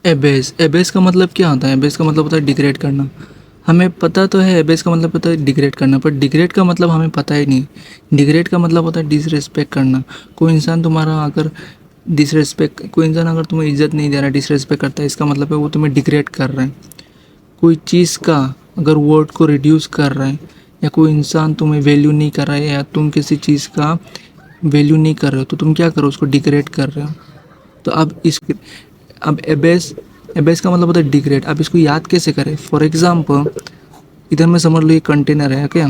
Abyss Abyss का मतलब क्या होता है? एबेस का मतलब होता है डिग्रेड करना। हमें पता तो है एबेस का मतलब पता है डिग्रेड करना, पर डिग्रेड का मतलब हमें पता ही नहीं। डिग्रेड का मतलब होता है डिसरिस्पेक्ट करना। कोई इंसान तुम्हारा अगर डिसरिस्पेक्ट कोई इंसान अगर तुम्हें इज्जत नहीं दे रहा है, डिसरिस्पेक्ट करता है, इसका मतलब है वो तुम्हें डिग्रेड कर रहा है। कोई चीज़ का अगर वर्ड को रिड्यूस कर रहा है, या कोई इंसान तुम्हें वैल्यू नहीं कर रहा है, या तुम किसी चीज़ का वैल्यू नहीं कर रहे हो, तो तुम क्या करो? उसको डिग्रेड कर रहे हो। तो अब एबेस एबेस का मतलब होता है डिग्रेड। अब इसको याद कैसे करें? फॉर एग्जाम्पल, इधर में समझ लो ये कंटेनर है, क्या?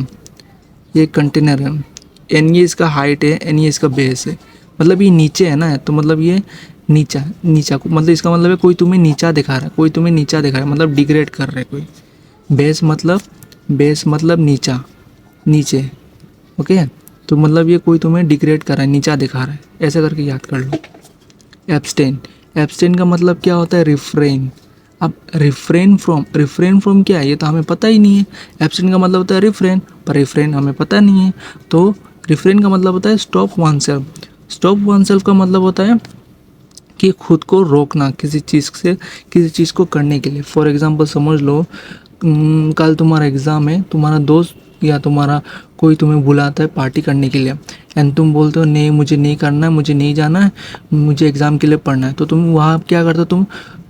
ये कंटेनर है, एन ये इसका हाइट है, एन ये इसका बेस है। मतलब ये नीचे है ना, तो मतलब ये नीचा नीचा को मतलब इसका मतलब है कोई तुम्हें नीचा दिखा रहा है, कोई तुम्हें नीचा दिखा रहा है, मतलब डिग्रेड कर रहा है कोई। बेस मतलब नीचा, नीचे। ओके, तो मतलब ये कोई तुम्हें डिग्रेड कर रहा है, नीचा दिखा रहा है, ऐसे करके याद कर लो। एब्सटेन एब्सटेन का मतलब क्या होता है? रिफ्रेन। अब रिफ्रेन फ्रॉम क्या है, ये तो हमें पता ही नहीं है। एब्सटेन का मतलब होता है रिफ्रेन, पर रिफ्रेन हमें पता नहीं है। तो रिफ्रेन का मतलब होता है stop one self. Stop one self का मतलब होता है कि खुद को रोकना किसी चीज़ से, किसी चीज़ को करने के लिए। फॉर एग्जांपल समझ लो, कल तुम्हारा एग्ज़ाम है, तुम्हारा दोस्त या तुम्हारा कोई तुम्हें बुलाता है पार्टी करने के लिए, एंड तुम बोलते हो नहीं, मुझे नहीं करना है, मुझे नहीं जाना है, मुझे एग्ज़ाम के लिए पढ़ना है। तो तुम वहाँ क्या करते हो?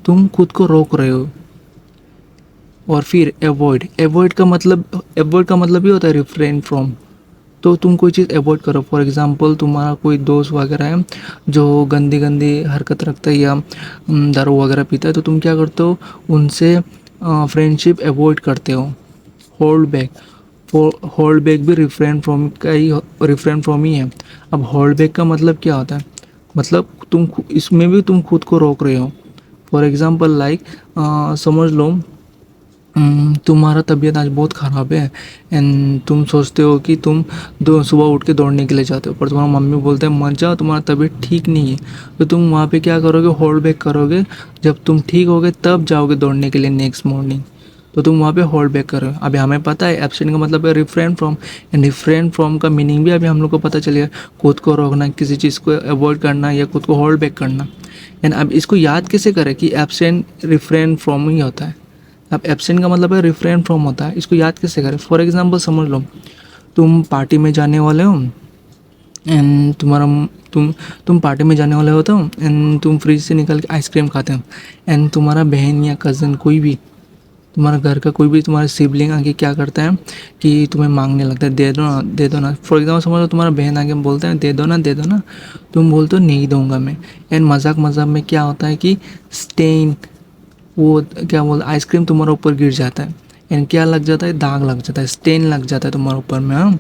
तुम खुद को रोक रहे हो। और फिर एवॉइड का मतलब ये होता है रिफ्रेन फ्रॉम। तो तुम कोई चीज़ अवॉइड करो। फॉर एग्जांपल, तुम्हारा कोई दोस्त वगैरह है जो गंदी गंदी हरकत रखता है, या दारू वगैरह पीता है, तो तुम क्या करते हो? उनसे फ्रेंडशिप अवॉइड करते हो। होल्ड बैक होल्ड बैक भी रिफ्रेन फ्रॉम ही है। अब होल्ड बैक का मतलब क्या होता है? मतलब इसमें भी तुम खुद को रोक रहे हो। फॉर एग्जांपल लाइक, समझ लो, तुम्हारा तबीयत आज बहुत ख़राब है, एंड तुम सोचते हो कि तुम दो सुबह उठ के दौड़ने के लिए जाते हो, पर तुम्हारा मम्मी बोलते हैं मत जाओ, तुम्हारा तबीयत ठीक नहीं है। तो तुम वहाँ पे क्या करोगे? होल्ड बैक करोगे। जब तुम ठीक होगे तब जाओगे दौड़ने के लिए नेक्स्ट मॉर्निंग। तो तुम वहाँ पे होल्ड बैक करोगे। अभी हमें पता है एब्सेंट का मतलब है refrain from, and refrain from का मीनिंग भी अभी हम लोग को पता चल गया। खुद को रोकना, किसी चीज़ को अवॉइड करना, या खुद को होल्ड बैक करना। एंड अब इसको याद कैसे करें कि एब्सेंट रिफ्रेन फ्रॉम ही होता है। अब एब्सेंट का मतलब है रिफ्रेन फ्रॉम होता है। इसको याद कैसे करें? फॉर एग्जांपल समझ लो, तुम पार्टी में जाने वाले हो, एंड तुम पार्टी में जाने वाले होते हो, एंड तुम फ्रिज से निकल के आइसक्रीम खाते हो, एंड तुम्हारा बहन या कज़न कोई भी, तुम्हारा घर का कोई भी तुम्हारा सिबलिंग आके क्या करता है कि तुम्हें मांगने लगता है, दे दो ना, दे दो ना। फॉर एग्जांपल समझ लो, तुम्हारा बहन आके बोलता है दे दो ना, दे दो ना। तुम बोलते हो नहीं दूंगा मैं। एंड मजाक मजाक में क्या होता है कि स्टेन, वो क्या बोलते, आइसक्रीम तुम्हारे ऊपर गिर जाता है, एंड क्या लग जाता है? दाग लग जाता है, स्टेन लग जाता है तुम्हारे ऊपर में। हाँ,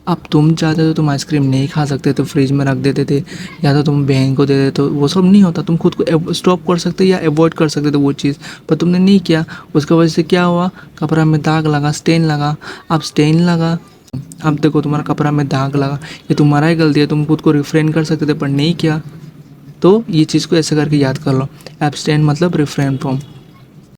अब तुम चाहते तो तुम आइसक्रीम नहीं खा सकते, तो फ्रिज में रख देते थे, या तो तुम बहन को दे देते, तो वो सब नहीं होता। तुम खुद को स्टॉप कर सकते या अवॉइड कर सकते थे वो चीज़, पर तुमने नहीं किया। उसकी वजह से क्या हुआ? कपड़ा में दाग लगा, स्टेन लगा। अब स्टेन लगा, अब देखो तुम्हारा कपड़ा में दाग लगा, ये तुम्हारा ही गलती है। तुम खुद को रिफ्रेन कर सकते थे पर नहीं किया। तो ये चीज़ को ऐसे करके याद कर लो, एब्सटेन मतलब रिफ्रेन फ्रॉम।